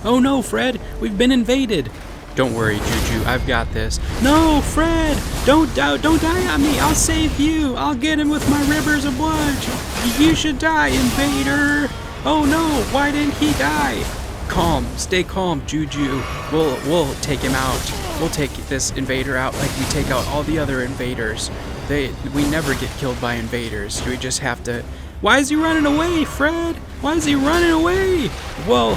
Oh no, Fred, we've been invaded. Don't worry, Juju, I've got this. No, Fred, don't die on me. I'll save you. I'll get him with my rivers of blood. You should die, invader. Oh no, why didn't he die? Calm, stay calm, Juju. We'll take him out. We'll take this invader out like we take out all the other invaders. We never get killed by invaders. We just have to. Why is he running away, Fred? Why is he running away? Well,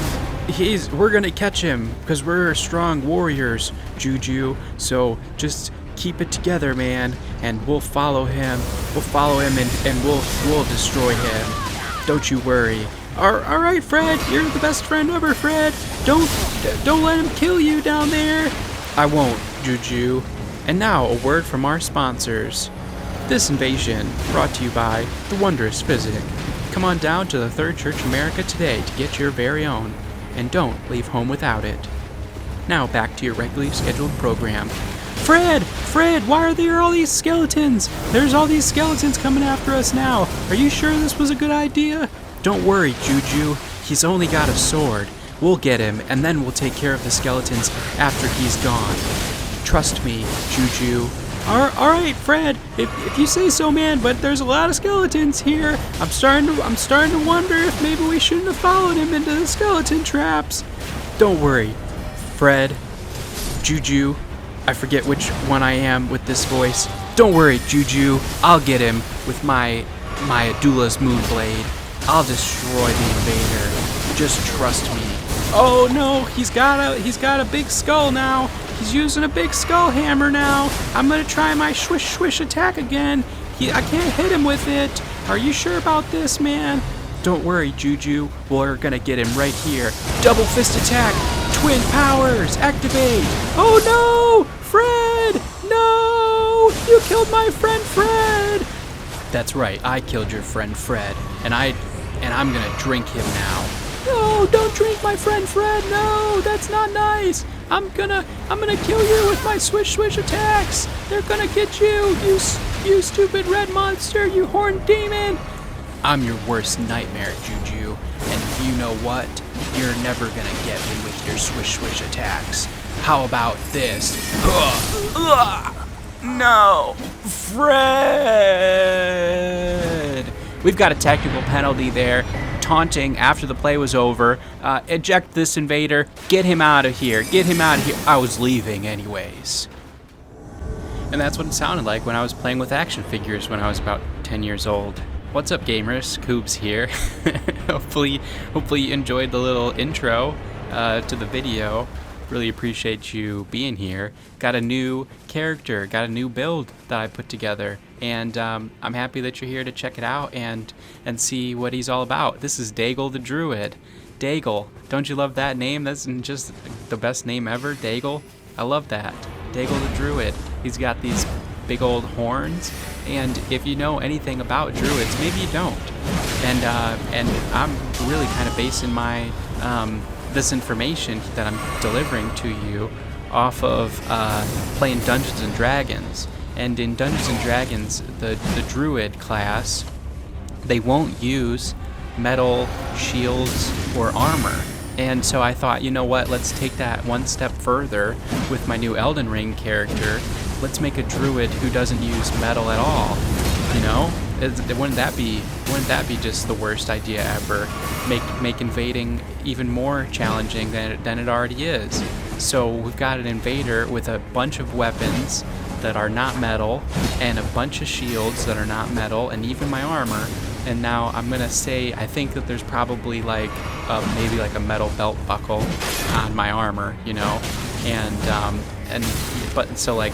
we're gonna catch him because we're strong warriors, Juju. So just keep it together, man, and we'll follow him. We'll follow him and we'll destroy him. Don't you worry. All right, Fred, you're the best friend ever, Fred. Don't let him kill you down there. I won't, Juju. And now a word from our sponsors. This invasion brought to you by the Wondrous Physic. Come on down to the Third Church America today to get your very own. And don't leave home without it. Now back to your regularly scheduled program. Fred, why are there all these skeletons? There's all these skeletons coming after us now. Are you sure this was a good idea? Don't worry, Juju. He's only got a sword. We'll get him, and then we'll take care of the skeletons after he's gone. Trust me, Juju. All right, Fred. If you say so, man. But there's a lot of skeletons here. I'm starting to wonder if maybe we shouldn't have followed him into the skeleton traps. Don't worry, Fred. Juju. I forget which one I am with this voice. Don't worry, Juju. I'll get him with my Adula's Moonblade. I'll destroy the invader. Just trust me. Oh no, he's got a big skull now. He's using a big skull hammer now. I'm gonna try my swish attack again. I can't hit him with it. Are you sure about this, man? Don't worry, Juju. We're gonna get him right here. Double fist attack. Twin powers. Activate. Oh no! Fred! No! You killed my friend Fred! That's right. I killed your friend Fred. And I'm gonna drink him now. No, don't drink my friend Fred. No, that's not nice. I'm gonna kill you with my swish attacks. They're gonna get you, you stupid red monster, you horned demon. I'm your worst nightmare, Juju. And you know what? You're never gonna get me with your swish attacks. How about this? No, Fred. We've got a technical penalty there. Taunting after the play was over. Eject this invader. Get him out of here. Get him out of here. I was leaving anyways. And that's what it sounded like when I was playing with action figures when I was about 10 years old. What's up, gamers? Coobs here. Hopefully you enjoyed the little intro to the video. Really appreciate you being here. Got a new character, got a new build that I put together, and I'm happy that you're here to check it out and see what he's all about. This is Daegal the Druid. Daegal, don't you love that name? That's just the best name ever, Daegal. I love that. Daegal the Druid. He's got these big old horns, and if you know anything about druids, maybe you don't. And I'm really kind of basing my this information that I'm delivering to you off of playing Dungeons and Dragons. And in Dungeons and Dragons, the druid class, they won't use metal shields or armor. And so I thought, you know what, let's take that one step further with my new Elden Ring character. Let's make a druid who doesn't use metal at all. You know? Wouldn't that be just the worst idea ever? Make invading even more challenging than it already is. So we've got an invader with a bunch of weapons that are not metal and a bunch of shields that are not metal and even my armor. And now I'm gonna say I think that there's probably like maybe like a metal belt buckle on my armor, you know, but so like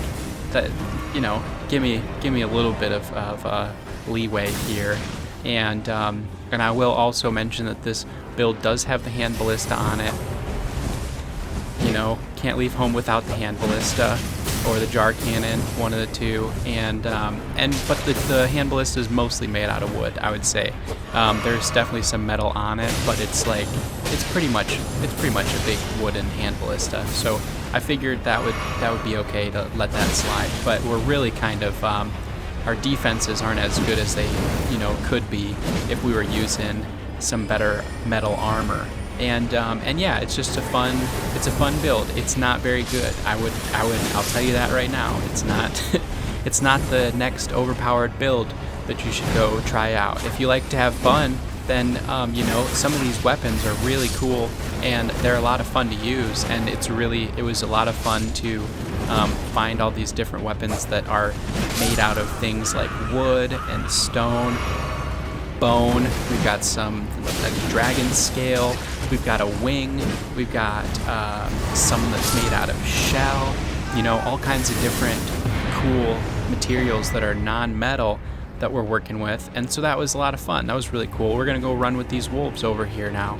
that, you know, give me a little bit of leeway here, and I will also mention that this build does have the hand ballista on it. You know, can't leave home without the hand ballista or the jar cannon, one of the two, but the hand ballista is mostly made out of wood, I would say. There's definitely some metal on it, but it's pretty much a big wooden hand ballista. So I figured that would be okay to let that slide. But we're really kind of our defenses aren't as good as they could be if we were using some better metal armor. And yeah, it's just a fun build. It's not very good. I'll tell you that right now. It's not it's not the next overpowered build that you should go try out. If you like to have fun, then you know, some of these weapons are really cool and they're a lot of fun to use, and it was a lot of fun to find all these different weapons that are made out of things like wood and stone, bone. We've got some like dragon scale. We've got a wing. We've got some that's made out of shell. You know, all kinds of different cool materials that are non-metal that we're working with. And so that was a lot of fun. That was really cool. We're gonna go run with these wolves over here now.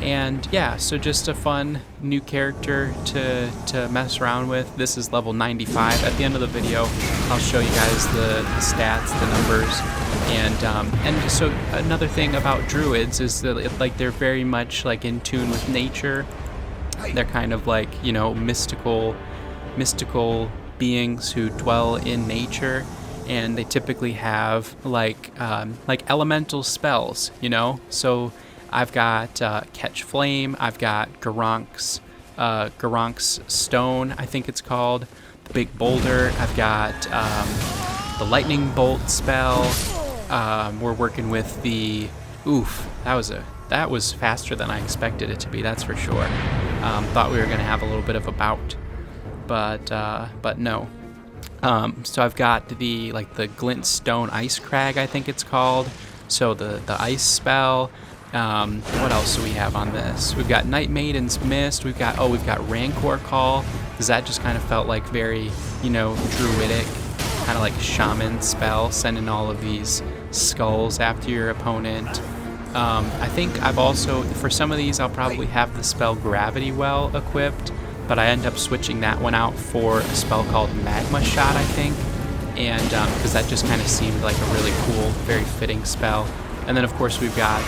And yeah, so just a fun new character to mess around with. This is level 95. At the end of the video, I'll show you guys the stats, the numbers, and so another thing about druids is that like they're very much like in tune with nature. They're kind of like, you know, mystical beings who dwell in nature, and they typically have like elemental spells, you know. So I've got Catch Flame, I've got Garonk's Stone, I think it's called, the Big Boulder, I've got the Lightning Bolt spell, we're working with the, that was faster than I expected it to be, that's for sure. Thought we were going to have a little bit of a bout, but no. So I've got the Glintstone Ice Crag, I think it's called, so the ice spell. What else do we have on this? We've got Night Maiden's Mist. We've got Rancor Call, because that just kind of felt like very, you know, druidic, kind of like shaman spell, sending all of these skulls after your opponent. I think I've also, for some of these, I'll probably have the spell Gravity Well equipped, but I end up switching that one out for a spell called Magma Shot, I think, and because that just kind of seemed like a really cool, very fitting spell. And then, of course, we've got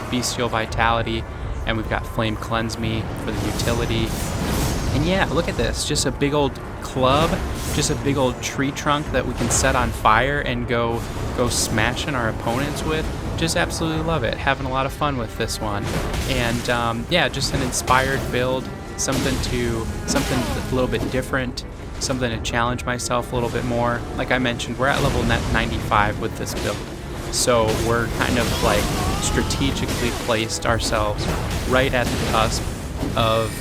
Bestial Vitality, and we've got Flame Cleanse Me for the utility. And yeah, look at this. Just a big old club, just a big old tree trunk that we can set on fire and go smashing our opponents with. Just absolutely love it. Having a lot of fun with this one. And yeah, just an inspired build, something a little bit different, something to challenge myself a little bit more. Like I mentioned, we're at level 95 with this build. So we're kind of like strategically placed ourselves right at the cusp of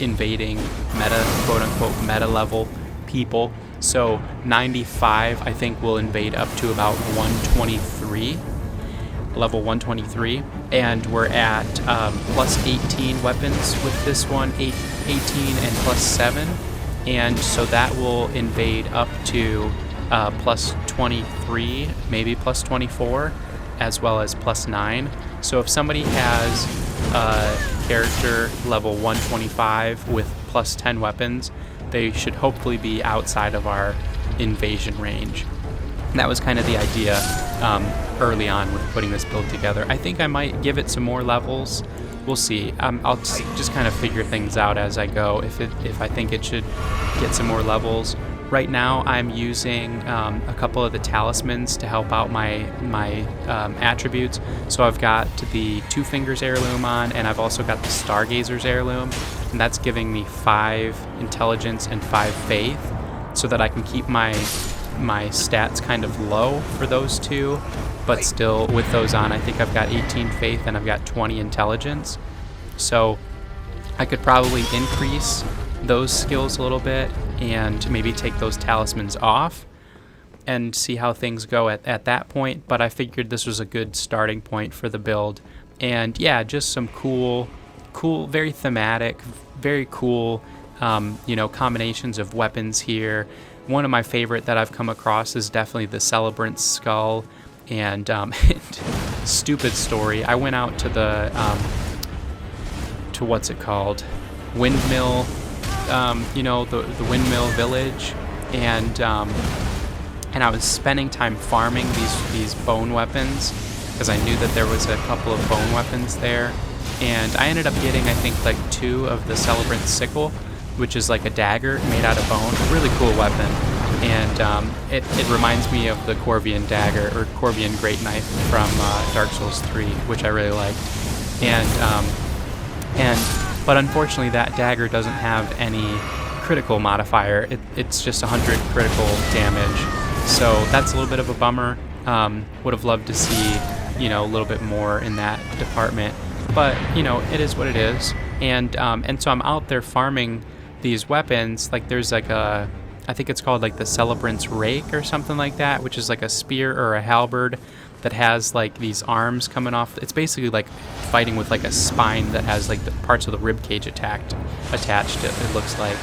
invading meta, quote unquote, meta level people. So 95, I think we'll invade up to about 123, level 123. And we're at plus 18 weapons with this one, 18 and plus 7. And so that will invade up to plus 23, maybe plus 24, as well as plus 9. So if somebody has a character level 125 with plus 10 weapons, they should hopefully be outside of our invasion range. And that was kind of the idea early on with putting this build together. I think I might give it some more levels. We'll see. I'll just kind of figure things out as I go, if I think it should get some more levels. Right now, I'm using a couple of the talismans to help out my attributes. So I've got the Two Fingers Heirloom on, and I've also got the Stargazer's Heirloom, and that's giving me 5 intelligence and 5 faith, so that I can keep my stats kind of low for those two, but still with those on, I think I've got 18 faith and I've got 20 intelligence. So I could probably increase those skills a little bit and maybe take those talismans off and see how things go at that point, but I figured this was a good starting point for the build. And yeah, just some cool, very thematic, very cool, you know, combinations of weapons here. One of my favorite that I've come across is definitely the Celebrant's Skull. And stupid story, I went out to the to what's it called, Windmill, you know, the Windmill Village, and I was spending time farming these bone weapons because I knew that there was a couple of bone weapons there, and I ended up getting, I think, like 2 of the Celebrant's Sickle, which is like a dagger made out of bone. A really cool weapon. And it reminds me of the Corvian Dagger, or Corvian Great Knife from Dark Souls 3, which I really liked. And But unfortunately that dagger doesn't have any critical modifier. It's just 100 critical damage, so that's a little bit of a bummer. Would have loved to see, you know, a little bit more in that department, but you know, it is what it is. And so I'm out there farming these weapons. Like there's like a, I think it's called like the Celebrant's Rake or something like that, which is like a spear or a halberd that has like these arms coming off. It's basically like fighting with like a spine that has like the parts of the rib cage attached. It looks like,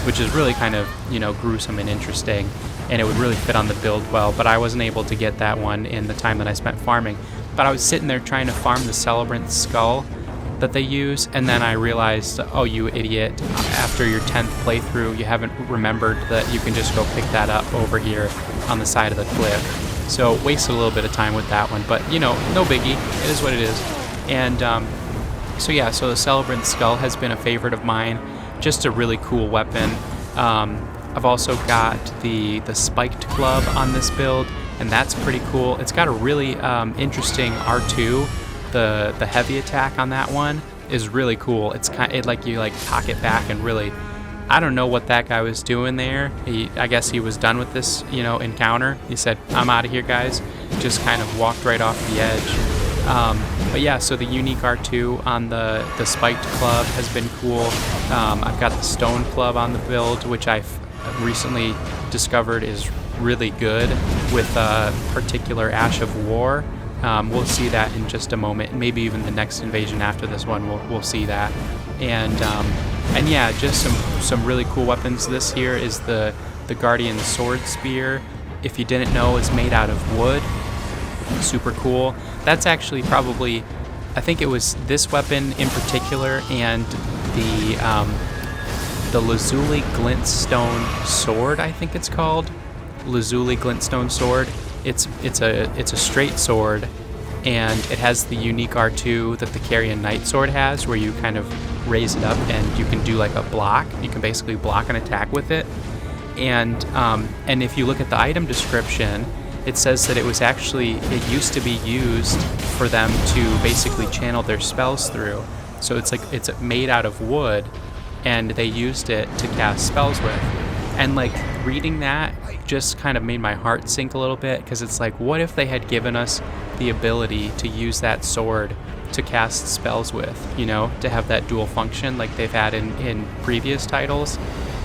which is really kind of, you know, gruesome and interesting, and it would really fit on the build well. But I wasn't able to get that one in the time that I spent farming. But I was sitting there trying to farm the Celebrant's skull that they use, and then I realized, oh, you idiot, after your 10th playthrough you haven't remembered that you can just go pick that up over here on the side of the cliff. So wasted a little bit of time with that one, but you know, no biggie, it is what it is. And so yeah, so the Celebrant Skull has been a favorite of mine, just a really cool weapon. I've also got the spiked club on this build, and that's pretty cool. It's got a really interesting R2. The heavy attack on that one is really cool. It's like you like cock it back and really, I don't know what that guy was doing there. I guess he was done with this, you know, encounter. He said, I'm out of here, guys. Just kind of walked right off the edge. But yeah, so the unique R2 on the spiked club has been cool. I've got the stone club on the build, which I've recently discovered is really good with a particular Ash of War. We'll see that in just a moment. Maybe even the next invasion after this one, we'll see that. And yeah, just some really cool weapons. This here is the Guardian Sword Spear. If you didn't know, it's made out of wood. Super cool. That's actually probably, I think it was this weapon in particular, and the Lazuli Glintstone Sword, I think it's called. Lazuli Glintstone Sword. It's a straight sword, and it has the unique R2 that the Carrion Knight Sword has, where you kind of raise it up and you can do like a block. You can basically block an attack with it. And if you look at the item description, it says that it used to be used for them to basically channel their spells through. So it's made out of wood, and they used it to cast spells with. And like reading that just kind of made my heart sink a little bit, because it's like, what if they had given us the ability to use that sword to cast spells with, you know, to have that dual function like they've had in previous titles?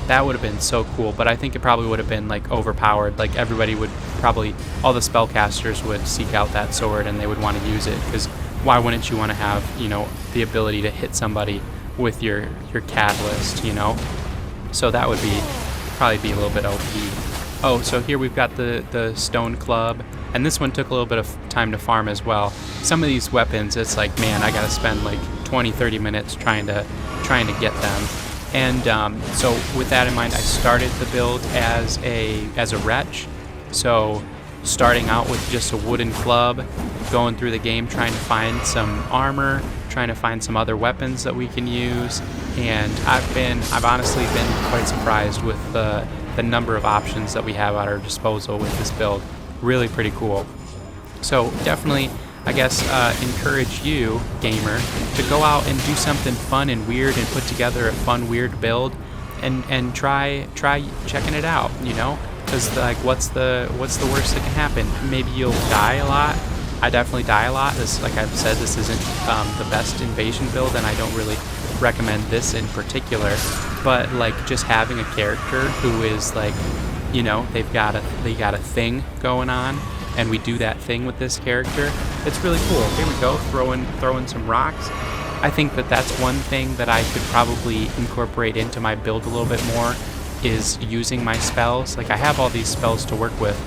That would have been so cool. But I think it probably would have been like overpowered. Like everybody would probably, all the spellcasters would seek out that sword and they would want to use it, because why wouldn't you want to have, you know, the ability to hit somebody with your catalyst, you know? So that would probably be a little bit OP. Oh, so here we've got the stone club, and this one took a little bit of time to farm as well. Some of these weapons, it's like, man, I gotta spend like 20-30 minutes trying to get them. And so with that in mind, I started the build as a wretch. So starting out with just a wooden club, going through the game trying to find some armor, trying to find some other weapons that we can use, and I've honestly been quite surprised with the number of options that we have at our disposal with this build. Really pretty cool. So definitely, I guess, encourage you, gamer, to go out and do something fun and weird and put together a fun, weird build, and try checking it out, you know? Because like, what's the worst that can happen? Maybe you'll die a lot. I definitely die a lot. This, like I've said, this isn't the best invasion build, and I don't really recommend this in particular. But like, just having a character who is like, you know, they got a thing going on, and we do that thing with this character. It's really cool. Here we go, throwing some rocks. I think that's one thing that I could probably incorporate into my build a little bit more, is using my spells. Like, I have all these spells to work with,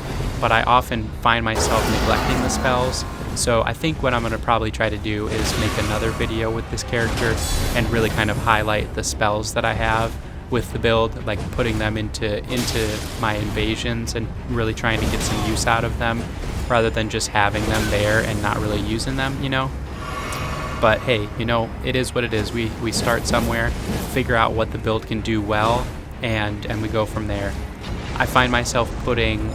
but I often find myself neglecting the spells. So I think what I'm going to probably try to do is make another video with this character and really kind of highlight the spells that I have with the build, like putting them into my invasions and really trying to get some use out of them, rather than just having them there and not really using them, you know? But hey, you know, it is what it is. We start somewhere, figure out what the build can do well, and we go from there. I find myself putting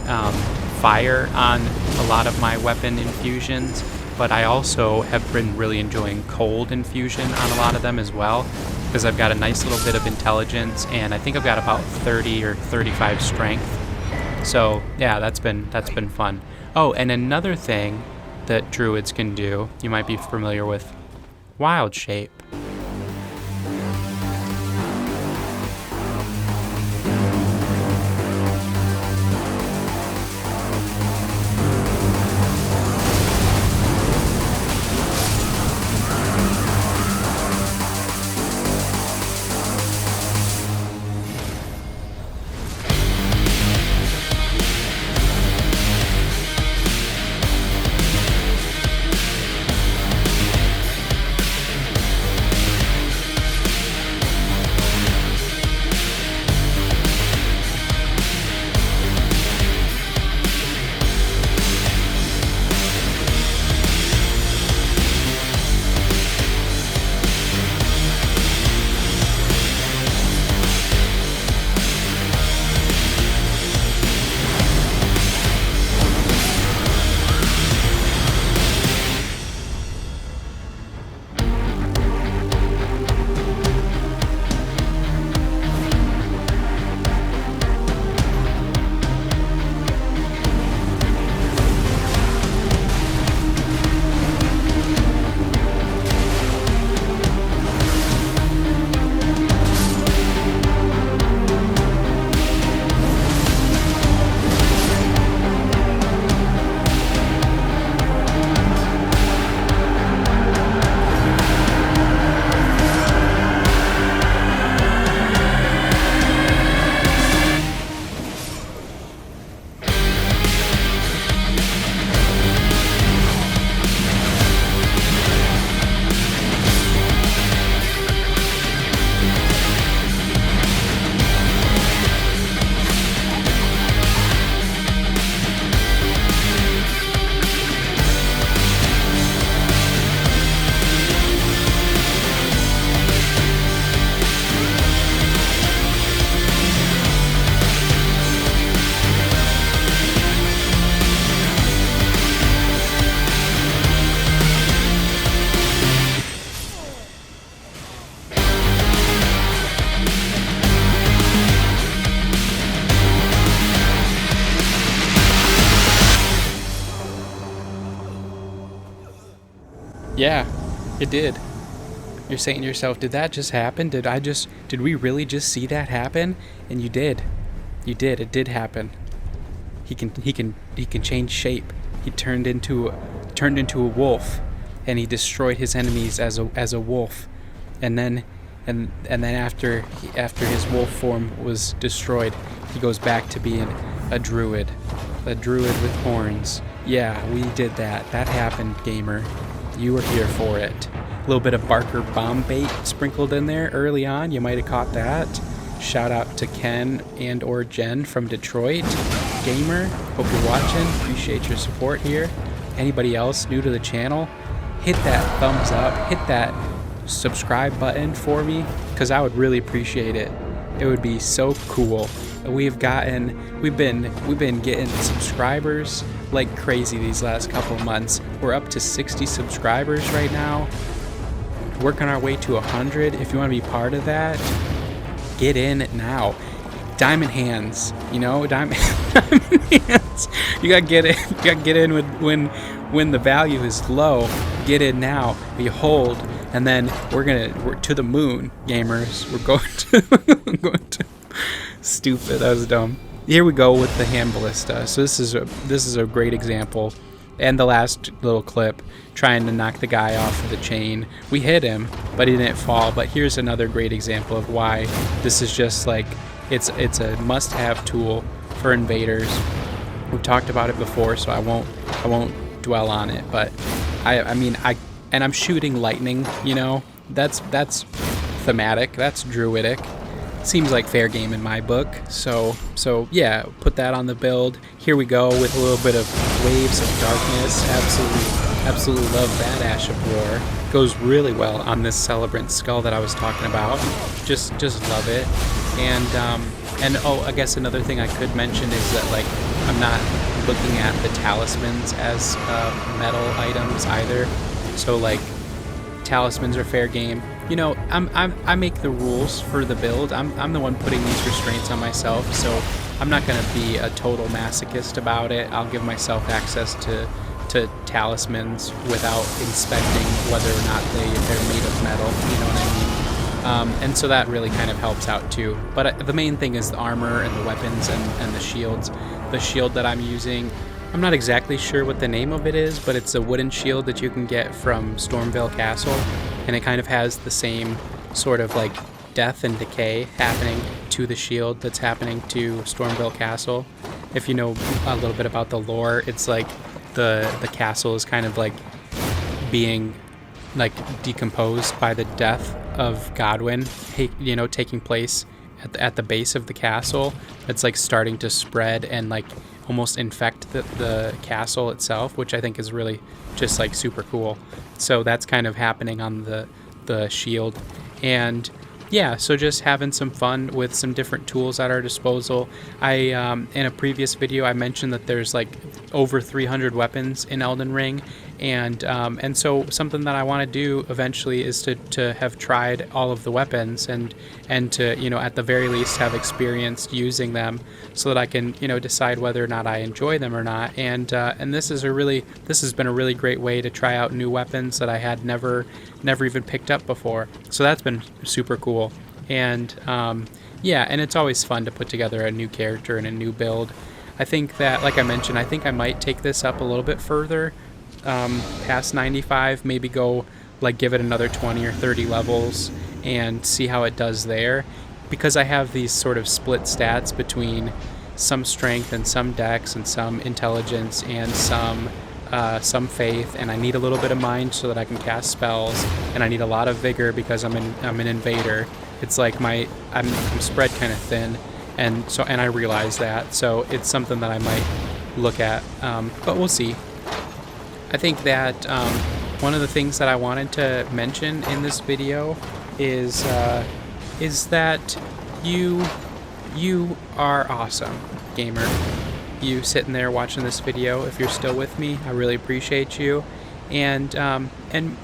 fire on a lot of my weapon infusions, but I also have been really enjoying cold infusion on a lot of them as well, because I've got a nice little bit of intelligence, and I think I've got about 30 or 35 strength. So yeah, that's been fun. Oh, and another thing that druids can do, you might be familiar with Wild Shape. Yeah, it did. You're saying to yourself, did that just happen? Did we really just see that happen? And you did. You did. It did happen. He can change shape. He turned into a wolf, and he destroyed his enemies as a wolf. And then after his wolf form was destroyed, he goes back to being a druid with horns. Yeah, we did that. That happened, gamer. You were here for it. A little bit of Barker bomb bait sprinkled in there early on. You might have caught that. Shout out to Ken and or Jen from Detroit. Gamer, hope you're watching. Appreciate your support here. Anybody else new to the channel, hit that thumbs up, hit that subscribe button for me, because I would really appreciate it. It would be so cool. We've been getting subscribers like crazy these last couple of months. We're up to 60 subscribers right now. Working our way to 100. If you want to be part of that, get in now. Diamond hands, diamond hands. You gotta get in. You gotta get in when the value is low. Get in now. Behold, and then we're to the moon, gamers. We're going to. Stupid. That was dumb. Here we go with the hand ballista. So this is a great example. And the last little clip, trying to knock the guy off of the chain. We hit him, but he didn't fall. But here's another great example of why this is just like, it's a must-have tool for invaders. We've talked about it before, so I won't dwell on it. But I'm shooting lightning. That's thematic. That's druidic. Seems like fair game in my book. So yeah, put that on the build. Here we go with a little bit of Waves of Darkness. Absolutely love that Ash of War. Goes really well on this Celebrant skull that I was talking about. Just love it. And I guess another thing I could mention is that, like, I'm not looking at the talismans as metal items either. So like talismans are fair game. You know, I make the rules for the build. I'm the one putting these restraints on myself, so I'm not gonna be a total masochist about it. I'll give myself access to talismans without inspecting whether or not they're made of metal. You know what I mean? And so that really kind of helps out too. But the main thing is the armor and the weapons and the shields. The shield that I'm using, I'm not exactly sure what the name of it is, but it's a wooden shield that you can get from Stormvale Castle, and it kind of has the same sort of like death and decay happening to the shield that's happening to Stormvale Castle. If you know a little bit about the lore, it's like the castle is kind of like being like decomposed by the death of Godwyn, you know, taking place at the base of the castle. It's like starting to spread and like almost infect the castle itself, which I think is really just like super cool. So that's kind of happening on the shield. And yeah, so just having some fun with some different tools at our disposal. In a previous video, I mentioned that there's like over 300 weapons in Elden Ring, and so something that I want to do eventually is to have tried all of the weapons and to, you know, at the very least have experienced using them, so that I can, you know, decide whether or not I enjoy them or not. And this has been a really great way to try out new weapons that I had never even picked up before. So that's been super cool. And yeah, and it's always fun to put together a new character and a new build. I think that, like I mentioned, I think I might take this up a little bit further, past 95, maybe go like give it another 20 or 30 levels and see how it does there, because I have these sort of split stats between some strength and some dex and some intelligence and some faith, and I need a little bit of mind so that I can cast spells, and I need a lot of vigor because I'm an invader. It's like I'm spread kind of thin, and I realize that, so it's something that I might look at, but we'll see. I think that one of the things that I wanted to mention in this video is that you are awesome, gamer. You sitting there watching this video, if you're still with me, I really appreciate you. And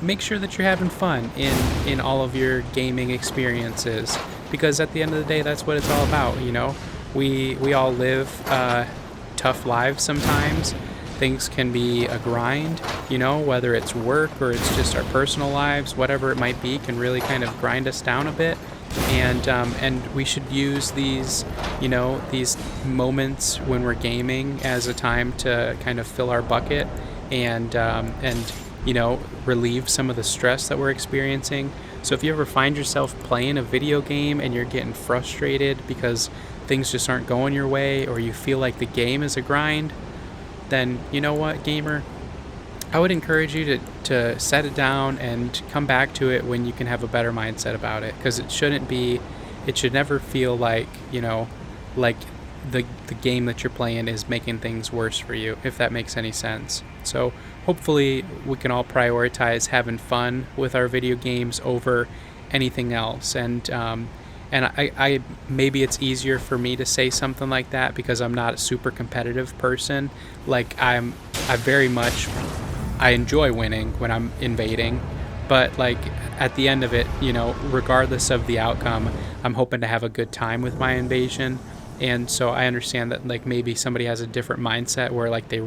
make sure that you're having fun in all of your gaming experiences, because at the end of the day, that's what it's all about. You know, we all live tough lives sometimes. Things can be a grind, you know, whether it's work or it's just our personal lives, whatever it might be, can really kind of grind us down a bit. And we should use these, you know, these moments when we're gaming as a time to kind of fill our bucket and you know, relieve some of the stress that we're experiencing. So if you ever find yourself playing a video game and you're getting frustrated because things just aren't going your way, or you feel like the game is a grind, then you know what, gamer? I would encourage you to set it down and come back to it when you can have a better mindset about it, because it should never feel like, you know, like the game that you're playing is making things worse for you, if that makes any sense. So hopefully we can all prioritize having fun with our video games over anything else. And I maybe it's easier for me to say something like that because I'm not a super competitive person. Like I enjoy winning when I'm invading, but like at the end of it, you know, regardless of the outcome, I'm hoping to have a good time with my invasion. And so I understand that like maybe somebody has a different mindset where like they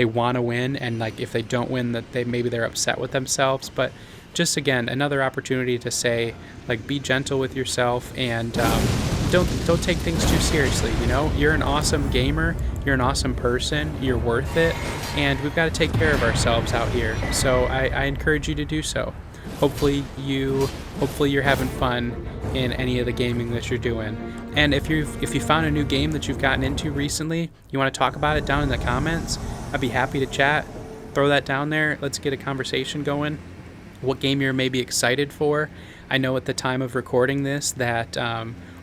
want to win, and like if they don't win, that they're upset with themselves. But just again, another opportunity to say, like, be gentle with yourself, and don't take things too seriously. You know, you're an awesome gamer, you're an awesome person, you're worth it, and we've got to take care of ourselves out here. So I encourage you to do so. Hopefully you're having fun in any of the gaming that you're doing. And if you found a new game that you've gotten into recently, you want to talk about it down in the comments, I'd be happy to chat. Throw that down there. Let's get a conversation going. What game you're maybe excited for. I know at the time of recording this that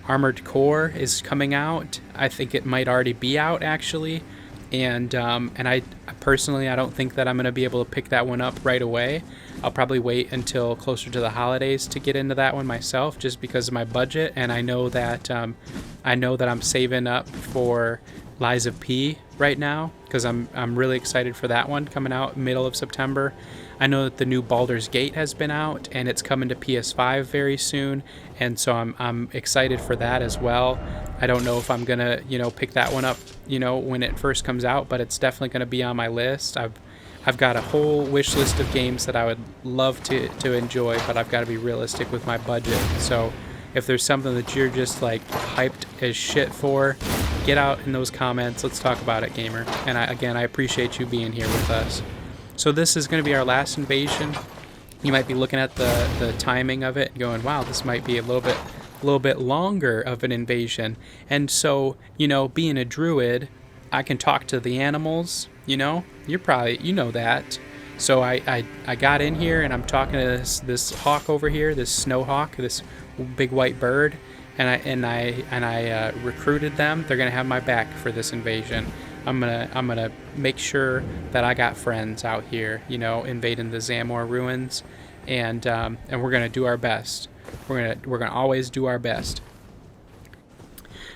Armored Core is coming out. I think it might already be out actually, and I personally, I don't think that I'm going to be able to pick that one up right away. I'll probably wait until closer to the holidays to get into that one myself, just because of my budget, and I know that I'm saving up for Lies of P right now because I'm really excited for that one coming out middle of September. I know that the new Baldur's Gate has been out and it's coming to PS5 very soon, and so I'm excited for that as well. I don't know if I'm gonna pick that one up when it first comes out, but it's definitely gonna be on my list. I've got a whole wish list of games that I would love to enjoy, but I've got to be realistic with my budget. So if there's something that you're just like hyped as shit for, get out in those comments. Let's talk about it, gamer. And I appreciate you being here with us. So this is going to be our last invasion. You might be looking at the timing of it and going, wow, this might be a little bit longer of an invasion. And so, being a druid, I can talk to the animals, you're probably, that. So I got in here and I'm talking to this hawk over here, this snow hawk, this big white bird, and I recruited them. They're gonna have my back for this invasion. I'm gonna make sure that I got friends out here, invading the Zamor ruins, and we're gonna do our best. We're gonna always do our best.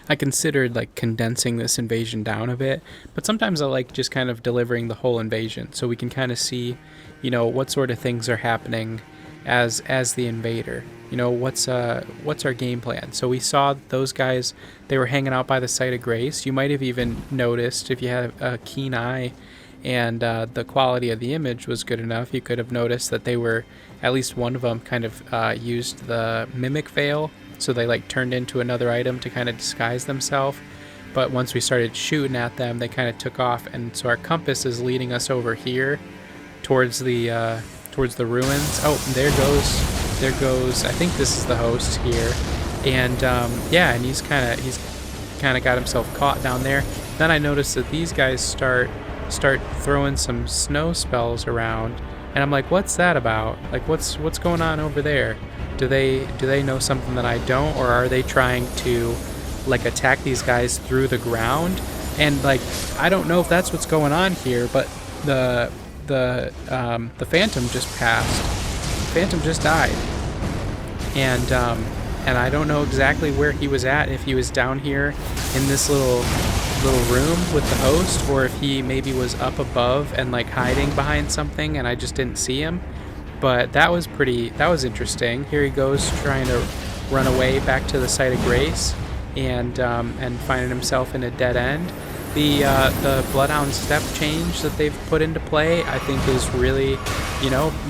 I considered like condensing this invasion down a bit, but sometimes I like just kind of delivering the whole invasion so we can kind of see, what sort of things are happening as the invader. What's our game plan? So we saw those guys, they were hanging out by the site of grace. You might have even noticed, if you had a keen eye and the quality of the image was good enough, you could have noticed that they were, at least one of them kind of used the mimic veil. So they like turned into another item to kind of disguise themselves. But once we started shooting at them, they kind of took off. And so our compass is leading us over here towards the ruins. Oh, there goes. I think this is the host here. And and he's kind of got himself caught down there. Then I noticed that these guys start throwing some snow spells around. And I'm like, what's that about? Like, what's going on over there? Do they know something that I don't, or are they trying to like attack these guys through the ground? And like, I don't know if that's what's going on here, but the Phantom just passed. The Phantom just died, and I don't know exactly where he was at. If he was down here in this little room with the host, or if he maybe was up above and like hiding behind something and I just didn't see him. But that was interesting. Here he goes trying to run away back to the site of grace and finding himself in a dead end. The Bloodhound step change that they've put into play, I think, is really,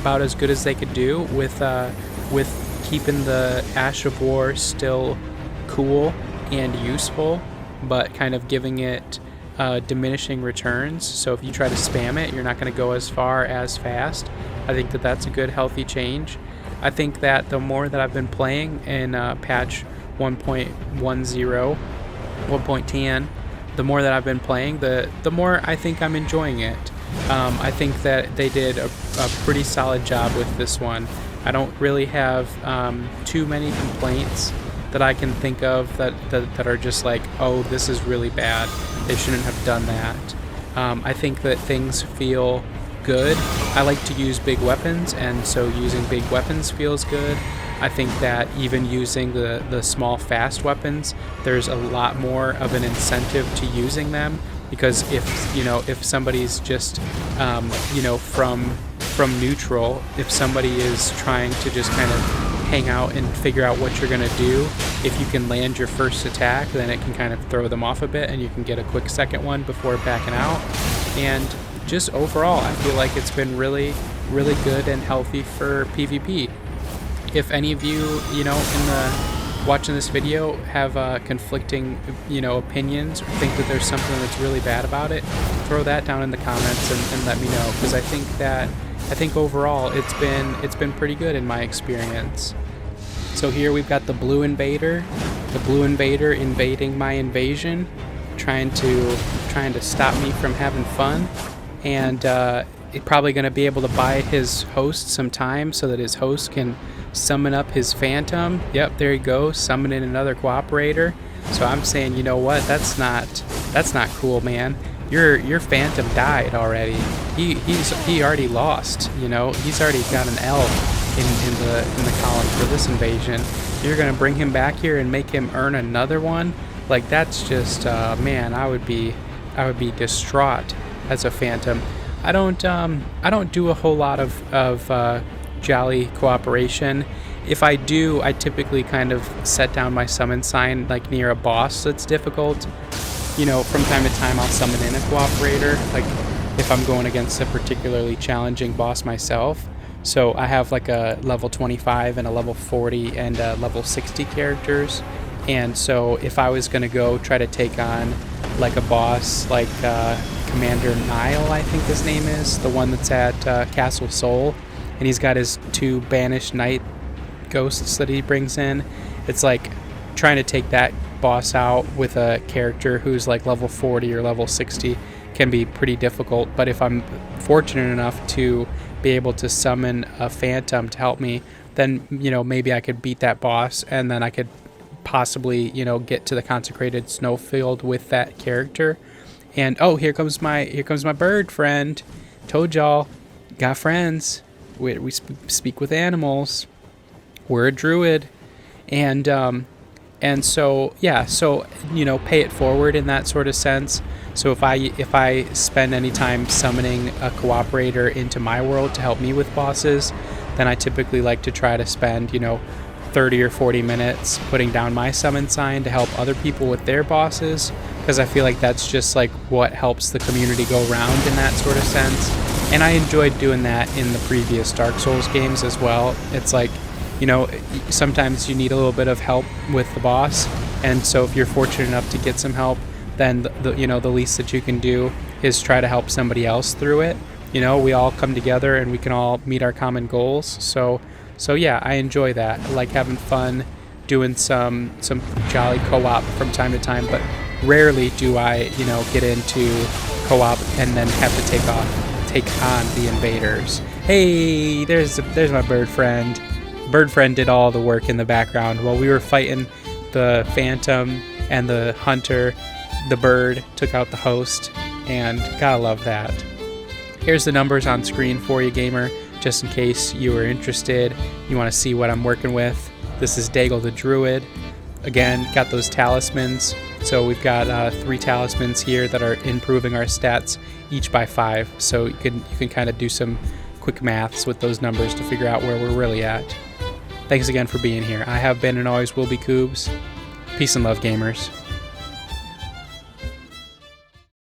about as good as they could do with keeping the Ash of War still cool and useful, but kind of giving it diminishing returns. So if you try to spam it, you're not going to go as far as fast. I think that that's a good, healthy change. I think that the more that I've been playing in patch 1.10, 1.10, the more that I've been playing, the more I think I'm enjoying it. I think that they did a pretty solid job with this one. I don't really have too many complaints that I can think of that are just like, oh, this is really bad. They shouldn't have done that. I think that things feel good. I like to use big weapons, and so using big weapons feels good. I think that even using the small fast weapons, there's a lot more of an incentive to using them, because if somebody's just from neutral, if somebody is trying to just kind of hang out and figure out what you're going to do, if you can land your first attack, then it can kind of throw them off a bit and you can get a quick second one before backing out. And just overall, I feel like it's been really, really good and healthy for PvP. If any of you, watching this video have conflicting, opinions, or think that there's something that's really bad about it, throw that down in the comments and let me know, because I think overall it's been pretty good in my experience. So here we've got the blue invader invading my invasion, trying to stop me from having fun, and he's probably going to be able to buy his host some time so that his host can summon up his Phantom. Yep, there you go, summoning another cooperator. So I'm saying, you know what? That's not cool, man. Your Phantom died already. He already lost. He's already got an L in the column for this invasion. You're gonna bring him back here and make him earn another one? Like, that's just man. I would be distraught as a phantom. I don't do a whole lot of jolly cooperation. If I do, I typically kind of set down my summon sign like near a boss that's difficult. You know, from time to time I'll summon in a cooperator, like if I'm going against a particularly challenging boss myself. So I have like a level 25 and a level 40 and a level 60 characters. And so if I was going to go try to take on like a boss like Commander Nile, I think his name is, the one that's at Castle Sol, and he's got his 2 banished knight ghosts that he brings in, it's like trying to take that boss out with a character who's like level 40 or level 60 can be pretty difficult. But if I'm fortunate enough to be able to summon a phantom to help me, then, you know, maybe I could beat that boss, and then I could possibly, you know, get to the consecrated snowfield with that character. And oh, here comes my bird friend. Told y'all, got friends. We speak with animals. We're a druid. And so, yeah, so, you know, pay it forward in that sort of sense. So if I spend any time summoning a cooperator into my world to help me with bosses, then I typically like to try to spend, you know, 30 or 40 minutes putting down my summon sign to help other people with their bosses, because I feel like that's just like what helps the community go round in that sort of sense. And I enjoyed doing that in the previous Dark Souls games as well. It's like, you know, sometimes you need a little bit of help with the boss, and so if you're fortunate enough to get some help, then the least that you can do is try to help somebody else through it. You know, we all come together and we can all meet our common goals. So yeah, I enjoy that. I like having fun, doing some jolly co-op from time to time, but rarely do I, you know, get into co-op and then have to take on the invaders. Hey, there's my bird friend. Bird friend did all the work in the background while we were fighting the phantom and the hunter. The bird took out the host, and gotta love that. Here's the numbers on screen for you, gamer, just in case you are interested, you want to see what I'm working with. This is Daegal the Druid. Again, got those talismans. So we've got 3 talismans here that are improving our stats each by 5. So you can kind of do some quick maths with those numbers to figure out where we're really at. Thanks again for being here. I have been and always will be Coobs. Peace and love, gamers.